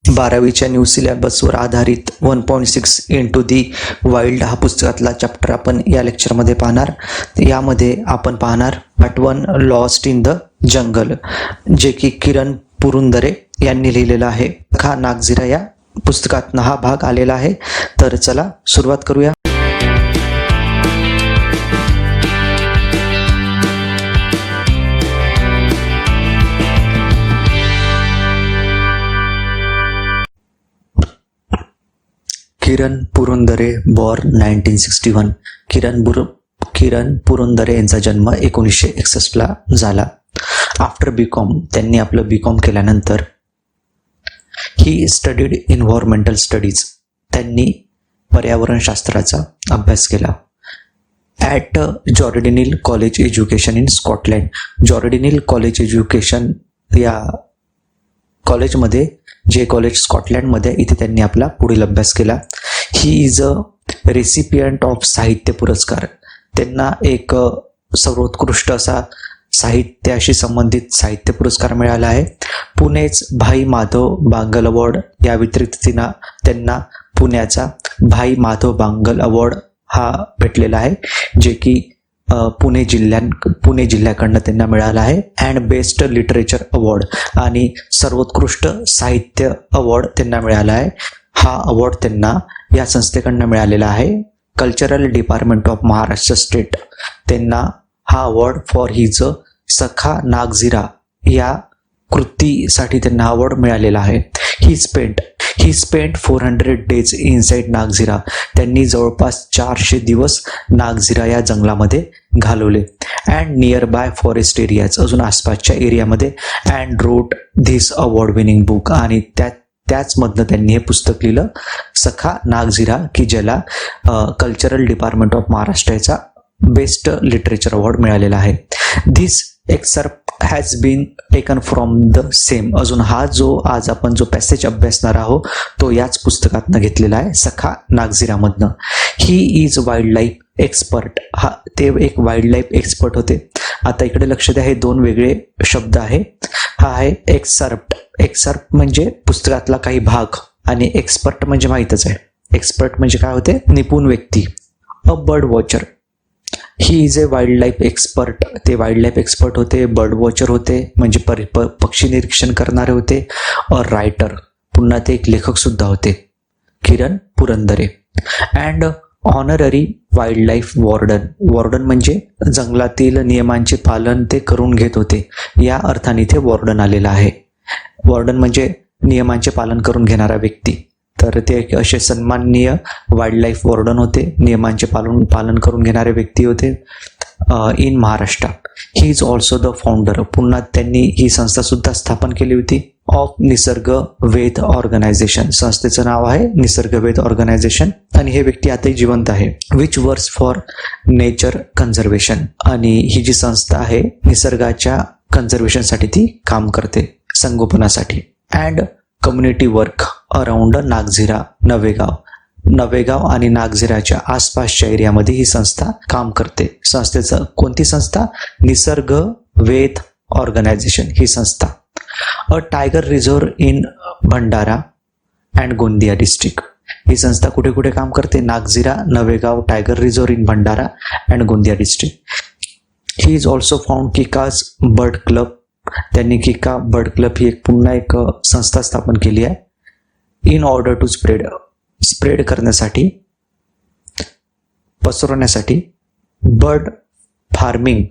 12वीच्या new सिलेबसवर आधारित 1.6 into दी wild हा पुस्तकातला चॅप्टर आपण या लेक्चरमध्ये पाहणार. यामध्ये आपण पाहणार पार्ट 1 लॉस्ट इन द जंगल, जे की किरण पुरुंदरे यांनी लिहिलेलं आहे. हा नागझिरा या पुस्तकातनं हा भाग आलेला आहे. तर चला सुरुवात करूया. किरण पुरुंदरे बॉर्न 1961. किरण पुरुंदरे यांचा जन्म 1961 ला झाला. आफ्टर बीकॉम त्यांनी आपलं बीकॉम केल्यानंतर ही स्टडीड एन्व्हायरमेंटल स्टडीज, त्यांनी पर्यावरणशास्त्राचा अभ्यास केला. At Jordanhill College Education in Scotland. Jordanhill College Education या कॉलेजमध्ये, जे कॉलेज स्कॉटलँडमध्ये, इथे त्यांनी आपला पुढील अभ्यास केला. He is a recipient of साहित्य पुरस्कार. त्यांना एक सर्वोत्कृष्ट असा साहित्याशी संबंधित साहित्य पुरस्कार मिळाला आहे. पुणेच भाई माधव बांगल अवॉर्ड या व्यतिरिक्त त्यांना पुण्याचा भाई माधव बांगल अवॉर्ड हा भेटलेला आहे, जे की पुणे जिल्ह्याकडनं त्यांना मिळाला आहे. अँड बेस्ट लिटरेचर अवॉर्ड आणि सर्वोत्कृष्ट साहित्य अवॉर्ड त्यांना मिळाला आहे. हा अवॉर्ड त्यांना या संस्थेकडनं मिळालेला आहे. Cultural department of Maharashtra state त्यांना हा अवॉर्ड फॉर हिज सखा नागझिरा या कृतीसाठी त्यांना अवॉर्ड मिळालेला आहे. He spent 400 days inside Nagzira. त्यांनी जवळपास 400 दिवस नागझिरा या जंगलामध्ये घालवले. And nearby forest areas, अजून आसपासच्या एरियामध्ये. And wrote this award winning book, आणि त्याचमधनं त्यांनी हे पुस्तक लिहिलं, सखा नागझिरा, की ज्याला कल्चरल डिपार्टमेंट ऑफ महाराष्ट्राचा बेस्ट लिटरेचर अवॉर्ड मिळालेला आहे. This excerpt has been taken from the same. अजून हा जो आज आपण जो पॅसेज अभ्यासणार आहोत तो याच पुस्तकातनं घेतलेला आहे, सखा नागझिरामधनं. He is wild life expert. ते एक वाईल्ड लाईफ एक्सपर्ट होते. आता इकडे लक्ष द्या, हे दोन वेगळे शब्द आहे. हा आहे एक्सर्प्ट म्हणजे पुस्तकातला काही भाग, आणि एक्सपर्ट म्हणजे माहीतच आहे. एक्सपर्ट म्हणजे काय होते, निपुण व्यक्ती. A bird watcher. He is a wild life expert. ते वाईल्ड लाईफ एक्सपर्ट होते, बर्ड वॉचर होते, म्हणजे पक्षी निरीक्षण करणारे होते. अ रायटर, पुन्हा ते एक लेखक सुद्धा होते, Kiran Purandare. And honorary wild life warden म्हणजे जंगलातील नियमांचे पालन ते करून घेत होते, या अर्थाने इथे वॉर्डन आलेला आहे. वॉर्डन म्हणजे नियमांचे पालन करून घेणारा व्यक्ती. तर ते असे सन्माननीय वाईल्ड लाईफ वॉर्डन होते, नियमांचे पालन करून घेणारे व्यक्ती होते in Maharashtra. He is also the founder. पुन्हा त्यांनी ही संस्था सुद्धा स्थापन केली होती, ऑफ निसर्ग वेध ऑर्गनायझेशन. संस्थेचं नाव आहे निसर्ग वेध ऑर्गनायझेशन, आणि हे व्यक्ती आताही जिवंत आहे. Which works for nature conservation. आणि ही जी संस्था आहे निसर्गाच्या कन्झर्वेशनसाठी ती काम करते, संगोपनासाठी. And community work around Nagzira, Navegaon आणि नागझिराच्या आसपासच्या एरियामध्ये ही संस्था काम करते. संस्थेचं कोणती संस्था, निसर्ग वेध ऑर्गनायझेशन ही संस्था. A tiger reserve in Bhandara and Gondia district. ही संस्था कुठे कुठे काम करते, Nagzira, Navegaon, tiger reserve in Bhandara and Gondia district. He is also found किकाज बर्ड क्लब. त्यांनी किका बर्ड क्लब ही पुन्हा एक संस्था स्थापन केली आहे. इन ऑर्डर टू स्प्रेड करण्यासाठी, पसरवण्यासाठी. बर्ड फार्मिंग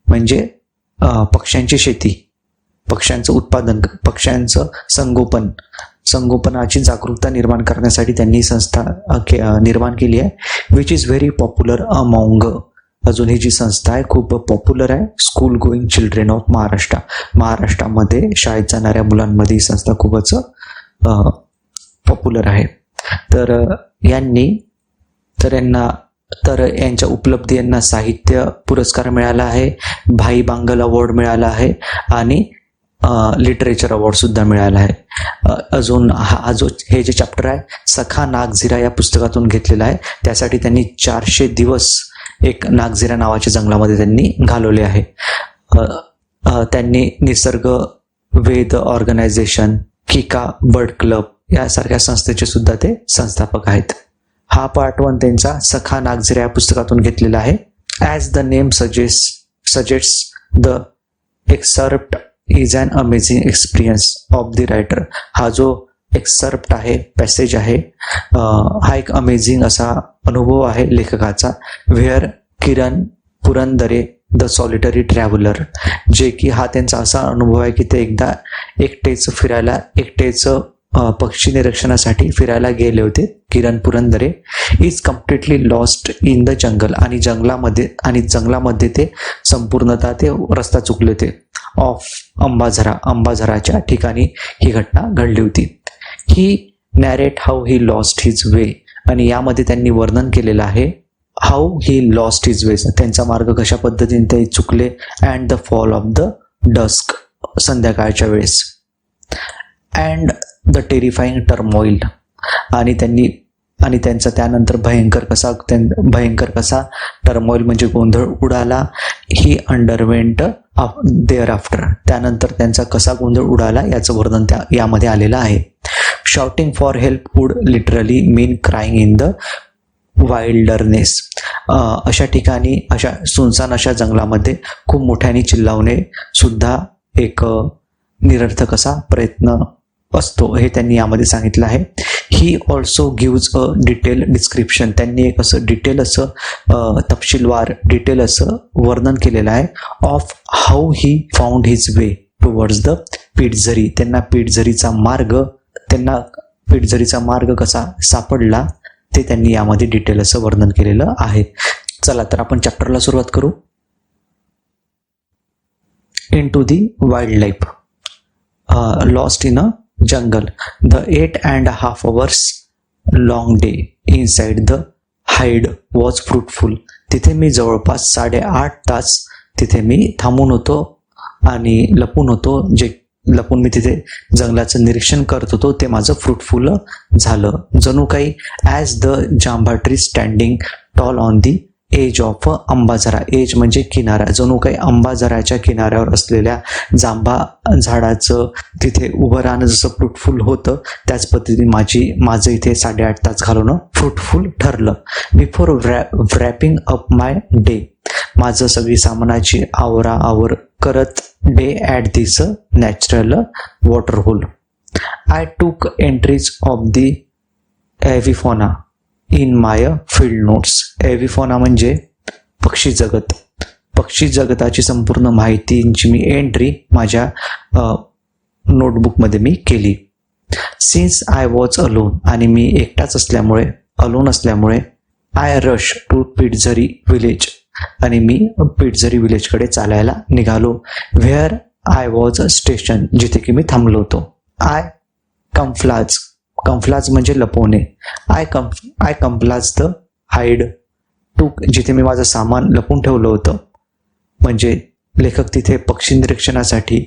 म्हणजे पक्ष्यांची शेती, पक्ष्यांचं उत्पादन, पक्ष्यांचं संगोपनाची जागरूकता निर्माण करण्यासाठी त्यांनी ही संस्था निर्माण केली आहे. Which is very popular among. अजून ही जी संस्था आहे खूप पॉप्युलर आहे, school going children of Maharashtra. महाराष्ट्रामध्ये शाळेत जाणाऱ्या मुलांमध्ये ही संस्था खूपच पॉप्युलर आहे. तर यांच्या उपलब्धी, यांना साहित्य पुरस्कार मिळाला आहे, भाई बांगल अवॉर्ड मिळाला आहे, आणि लिटरेचर अवॉर्ड सुद्धा मिळाला आहे. अजून हे जे चॅप्टर आहे सखा नागझिरा या पुस्तकातून घेतलेला आहे. त्यासाठी त्यांनी 400 दिवस एक नागझिरा नावाच्या जंगलामध्ये त्यांनी घालवले आहे. त्यांनी निसर्ग वेध ऑर्गनायझेशन, किका बर्ड क्लब यासारख्या संस्थेचे सुद्धा ते संस्थापक आहेत. हा पार्ट 1 त्यांचा सखा नागझिरा या पुस्तकातून घेतलेला आहे. As the name suggests the excerpt is an amazing experience of the writer. हा जो एक्सर्प्ट आहे, पॅसेज आहे, हा एक अमेझिंग असा अनुभव आहे लेखकाचा. Where Kiran Purandare the solitary traveller, जे की हा त्यांचा असा अनुभव आहे की ते एकदा एकटेच पक्षी निरीक्षणासाठी फिरायला गेले होते. Kiran Purandare is completely lost in the jungle, आणि जंगलामध्ये ते संपूर्णतः ते रस्ता चुकले होते. ऑफ अंबाझराच्या ठिकाणी ही घटना घडली होती. He narrate how he lost his way, आणि यामध्ये त्यांनी वर्णन केलेलं आहे how he lost his way, त्यांचा मार्ग कशा पद्धतीने ते चुकले. And the fall of the dusk, संध्याकाळच्या वेळेस. अँड द टेरिफाईंग टर्मोईल, आणि त्यांचा त्यानंतर भयंकर कसा टर्मोईल म्हणजे गोंधळ उडाला. ही अंडरवेंट देअर आफ्टर, त्यानंतर त्यांचा कसा गोंधळ उडाला याचं वर्णन यामध्ये आलेलं आहे. Shouting for help would literally mean crying in the wilderness, अशा ठिकाणी, अशा सुनसान अशा जंगलामध्ये खूप मोठ्याने चिल्लावणे सुद्धा एक निरर्थक असा प्रयत्न असतो, हे त्यांनी यामध्ये सांगितलं आहे. He also gives a detail description, त्यांनी एक असं तपशीलवार डिटेल असं वर्णन केलेलं आहे of how he found his way towards the Pitezari, त्यांना पिटझरीचा मार्ग कसा सापडला ते त्यांनी यामध्ये डिटेल असं वर्णन केलेलं आहे. चला तर आपण चॅप्टरला सुरुवात करू. Into the wild life, lost in a jungle. The 8.5 hours long day inside the hide was fruitful. तिथे मी जवळपास 8.5 तास तिथे मी थांबून होतो आणि लपून मी तिथे जंगलाचं निरीक्षण करत होतो. ते माझं फ्रुटफुल झालं. जणू काही as the jambha tree standing tall on the edge of Ambazara, edge म्हणजे किनारा, जणू काही अंबाझराच्या किनाऱ्यावर असलेल्या जांभा झाडाचं तिथे उभं राहणं जसं फ्रुटफुल होतं, त्याच पद्धतीने माझं इथे 8.5 तास घालवणं फ्रुटफुल ठरलं. Before wrapping up my day, माझं सगळी सामानाची आवराआवर करत day at this natural water hole. I took entries of the avifauna in my field notes. Avifauna म्हणजे पक्षी जगताची संपूर्ण माहितीची मी एंट्री माझ्या नोटबुकमध्ये मी केली. सिन्स आय वॉज अलोन, आणि मी एकटाच असल्यामुळे आय रश टू पिटझरी विलेज, आणि मी पिटझरी विलेजकडे चालायला निघालो. व्हेअर आय वॉज स्टेशन, जिथे की मी थांबलो होतो. आय कम्फ्लाज म्हणजे लपवणे. आय कम्प्लाज द हाईड टू, जिथे मी माझं सामान लपून ठेवलं होतं. म्हणजे लेखक तिथे पक्षी निरीक्षणासाठी,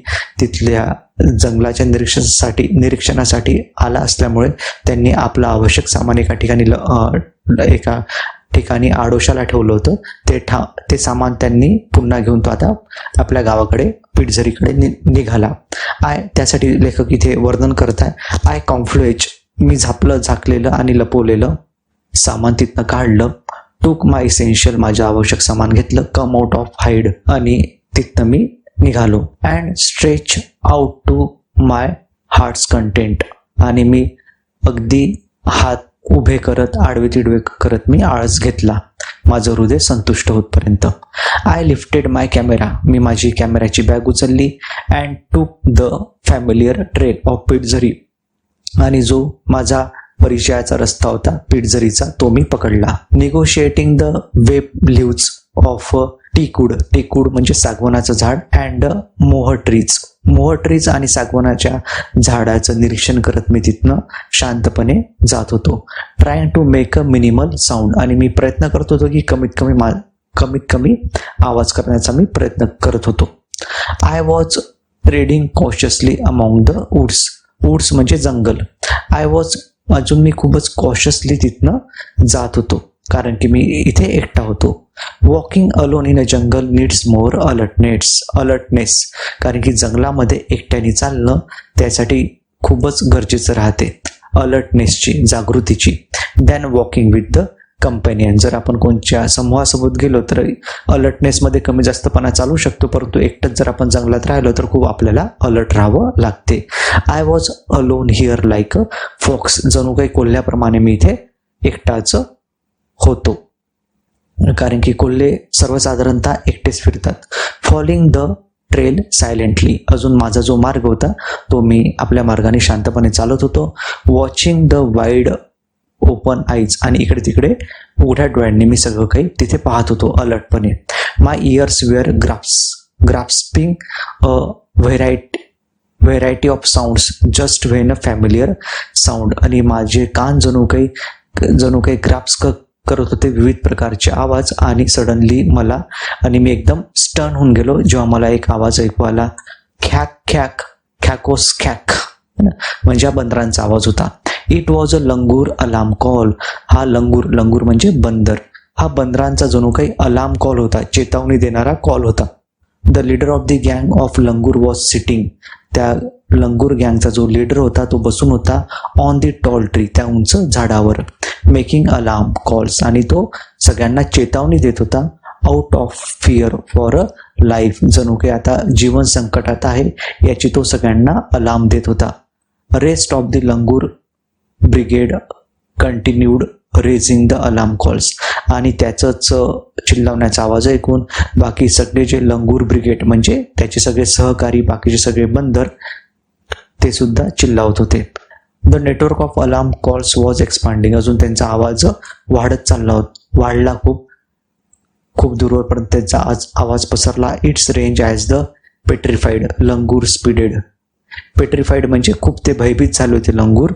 तिथल्या जंगलाच्या निरीक्षणासाठी आला असल्यामुळे त्यांनी आपलं आवश्यक सामान एका ठिकाणी आडोशाला ठेवलं होतं. ते सामान त्यांनी पुन्हा घेऊन तो आता आपल्या गावाकडे पिटझरीकडे निघाला. त्यासाठी लेखक इथे वर्णन करत आहे. आय कॉन्फ्लुएज, मी झाकलेलं आणि लपवलेलं सामान तिथनं काढलं. टूक माय इसेन्शियल, माझं आवश्यक सामान घेतलं. कम आउट ऑफ हाईड, आणि तिथनं मी निघालो. And stretch out to my heart's content, आणि मी अगदी हात उभे करत, आडवे तिडवे करत मी आळस घेतला माझं हृदय संतुष्ट होतपर्यंत. आय लिफ्टेड माय कॅमेरा, मी माझी कॅमेऱ्याची बॅग उचलली. And took the familiar trail of Pitezari, आणि जो माझा परिचयाचा रस्ता होता पिटझरीचा तो मी पकडला. Negotiating the web leaves of teakwood म्हणजे सागवानाचं झाड. अँड मोहर ट्रीज आणि सागवानाच्या झाडाचं निरीक्षण करत मी तिथनं शांतपणे जात होतो. Trying to make a minimal sound, आणि मी प्रयत्न करत होतो की कमीत कमी आवाज करण्याचा मी प्रयत्न करत होतो. I was treading cautiously among the woods म्हणजे जंगल. अजून मी खूपच कॉशियसली तिथनं जात होतो, कारण की मी इथे एकटा होतो. Walking alone in a jungle needs more alertness, कारण की जंगलामध्ये एकट्याने चालणं त्यासाठी खूपच गरजेचं राहते. अलर्टनेसची, जागृतीची. Than walking with the companion. जर आपण कोणत्या समूहासोबत गेलो तर अलर्टनेसमध्ये कमी जास्तपणा चालू शकतो, परंतु एकटंच जर आपण जंगलात राहिलो तर खूप आपल्याला अलर्ट राहावं लागते. I was alone here like a fox. जणू काही कोल्ह्याप्रमाणे मी इथे एकटाच होतो, कारण की कोल्हे सर्वसाधारणतः एकटेच फिरतात. Following the trail silently. अजून माझा जो मार्ग होता तो मी आपल्या मार्गाने शांतपणे चालत होतो. Watching the wide open eyes. आणि इकडे तिकडे उघड्या डोळ्यांनी मी सगळं काही तिथे पाहत होतो अलर्टपणे. My ears were grasping a variety of sounds just when a familiar sound. आणि माझे कान जणू काही ग्राफ्स करत होते विविध प्रकारचे आवाज. आणि सडनली मी एकदम स्टर्न होऊन गेलो जेव्हा मला एक आवाज ऐकू आला. खॅक खॅक खॅकोस खॅक, म्हणजे हा बंदरांचा आवाज होता. It was a langur alarm call. हा लंगूर म्हणजे बंदर. हा बंदरांचा जणू काही अलार्म कॉल होता, चेतावणी देणारा कॉल होता. द लीडर ऑफ द गँग ऑफ लंगूर वॉज सिटिंग. त्या लंगूर गँगचा जो लीडर होता तो बसून होता ऑन द टॉल ट्री, त्या उंच झाडावर. Making alarm calls. आणि तो सगळ्यांना चेतावणी देत होता. Out of fear for a life. जणू काही आता जीवन संकटात आहे याची तो सगळ्यांना अलार्म देत होता. Rest of the langur brigade continued raising the alarm calls. आणि त्याचंच चिल्लावण्याचा आवाज ऐकून बाकी सगळे जे लंगूर ब्रिगेड म्हणजे त्याचे सगळे सहकारी, बाकीचे सगळे बंदर, ते सुद्धा चिल्लावत होते. The network of alarm calls was expanding. अजून त्यांचा आवाज वाढला, खूप दूरवरपर्यंत त्यांचा आवाज पसरला. Its range as the petrified langur speeded. Petrified म्हणजे खूप ते भयभीत झाले होते langur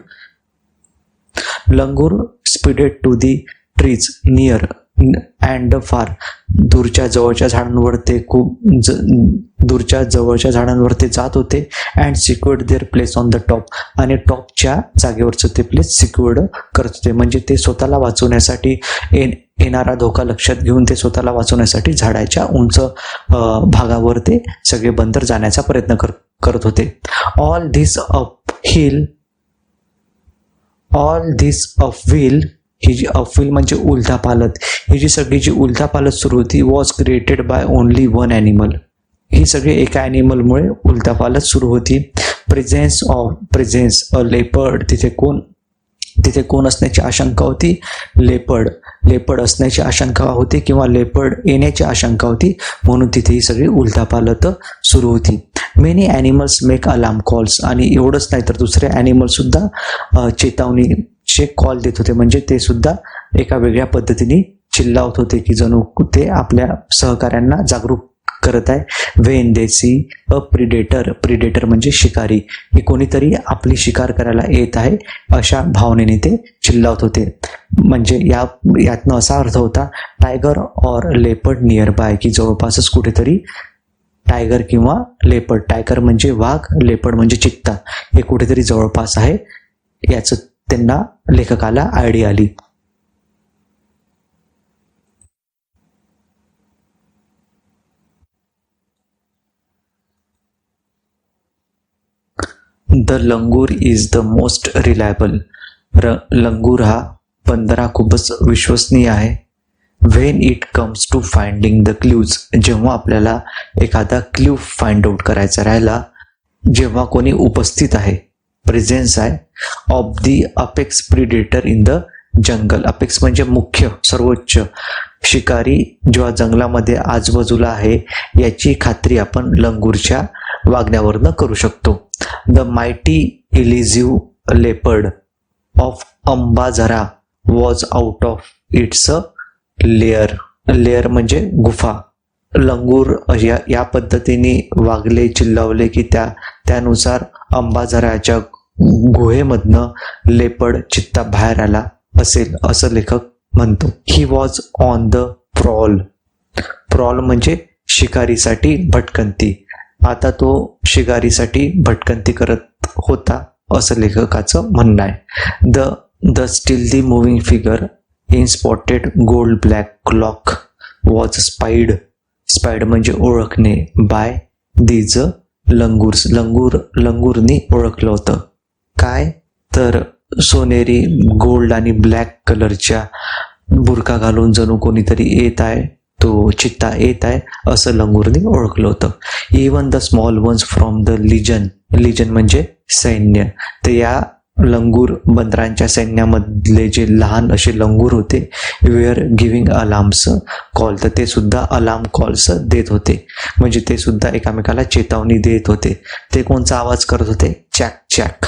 speeded to the trees near and far. दूरच्या जवळच्या झाडांवर ते जात होते. And secured their place on the top. आणि टॉपच्या जागेवरचं ते प्लेस सिक्युअर्ड करत होते, म्हणजे ते स्वतःला वाचवण्यासाठी, येणारा धोका लक्षात घेऊन ते स्वतःला वाचवण्यासाठी झाडाच्या उंच भागावर ते सगळे बंदर जाण्याचा प्रयत्न करत होते. ऑल धिस अपव्हील, ही जी अपव्हील म्हणजे उलथापालथ, ही जी सगळी जी उलथापालथ सुरू होती, was created by only one animal. ही सगळी एका ॲनिमलमुळे उलथापालथ सुरू होती. Presence a leopard. तिथे कोण असण्याची आशंका होती? लेपर्ड असण्याची आशंका होती किंवा लेपर्ड येण्याची आशंका होती, म्हणून तिथे ही सगळी उलथापालथ सुरू होती. Many animals make alarm calls. आणि एवढंच नाही तर दुसरे ॲनिमल सुद्धा चेतावणीचे कॉल देत होते, म्हणजे ते सुद्धा एका वेगळ्या पद्धतीने चिल्लावत होते की जणू ते आपल्या सहकाऱ्यांना जागरूक करत आहे. When they see a predator म्हणजे शिकारी, की कोणीतरी आपली शिकार करायला येत आहे अशा भावनेने ते चिल्लावत होते. म्हणजे यातनं असा अर्थ होता tiger or leopard near by, की जवळपासच कुठेतरी टायगर किंवा लेपर्ड, टायगर म्हणजे वाघ, लेपर्ड म्हणजे चित्ता, हे कुठेतरी जवळपास आहे याचं त्यांना लेखकाला आयडिया आली. The langur is the most reliable. लंगूर हा बंदर हा खूपच विश्वसनीय आहे. When it comes to finding the clues. जेव्हा आपल्याला एखादा क्ल्यू फाइंड आउट करायचा राहिला, जेव्हा कोणी उपस्थित आहे, प्रेझेन्स आहे, of the apex predator in the jungle. Apex म्हणजे मुख्य, सर्वोच्च शिकारी जेव्हा जंगलामध्ये आजूबाजूला आहे याची खात्री आपण लंगूरच्या वागण्यावरनं करू शकतो. The mighty elusive leopard of Ambazara was out of its lair म्हणजे गुफा. लंगूर या पद्धतीने वागले, चिल्लावले की त्यानुसार अंबाझराच्या गुहेमधनं लेपर्ड चित्ता बाहेर आला असेल असं लेखक म्हणतो. He was on the prowl म्हणजे शिकारीसाठी भटकंती. आता तो शिकारीसाठी भटकंती करत होता असं लेखकाचं म्हणणं आहे. The stilly moving figure in spotted gold black cloak was spied म्हणजे ओळखणे बाय दीज लंगूरनी ओळखलं होतं. काय तर सोनेरी, गोल्ड आणि ब्लॅक कलरच्या बुरका घालून जणू कोणीतरी येत आहे, तो चित्ता येत आहे असं लंगूरने ओळखलं होतं. Even the small ones from the legion, legion म्हणजे सैन्य, तर या लंगूर बंदरांच्या सैन्यामधले जे लहान असे लंगूर होते, वेअर गिव्हिंग अलार्म्स कॉल, तर ते सुद्धा अलार्म कॉल्स देत होते, म्हणजे ते सुद्धा एकामेकाला चेतावणी देत होते. ते कोणचा आवाज करत होते? Check check.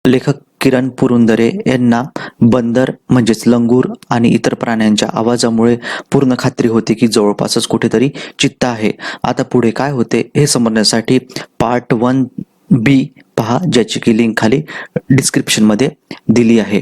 लेखक किरण पुरंदरे यांना बंदर म्हणजेच लंगूर आणि इतर प्राण्यांच्या आवाजामुळे पूर्ण खात्री होती की जवळपासच कुठेतरी चित्ता आहे. आता पुढे काय होते हे समजण्यासाठी पार्ट 1B पहा, ज्याची की लिंक खाली डिस्क्रिप्शनमध्ये दिली आहे.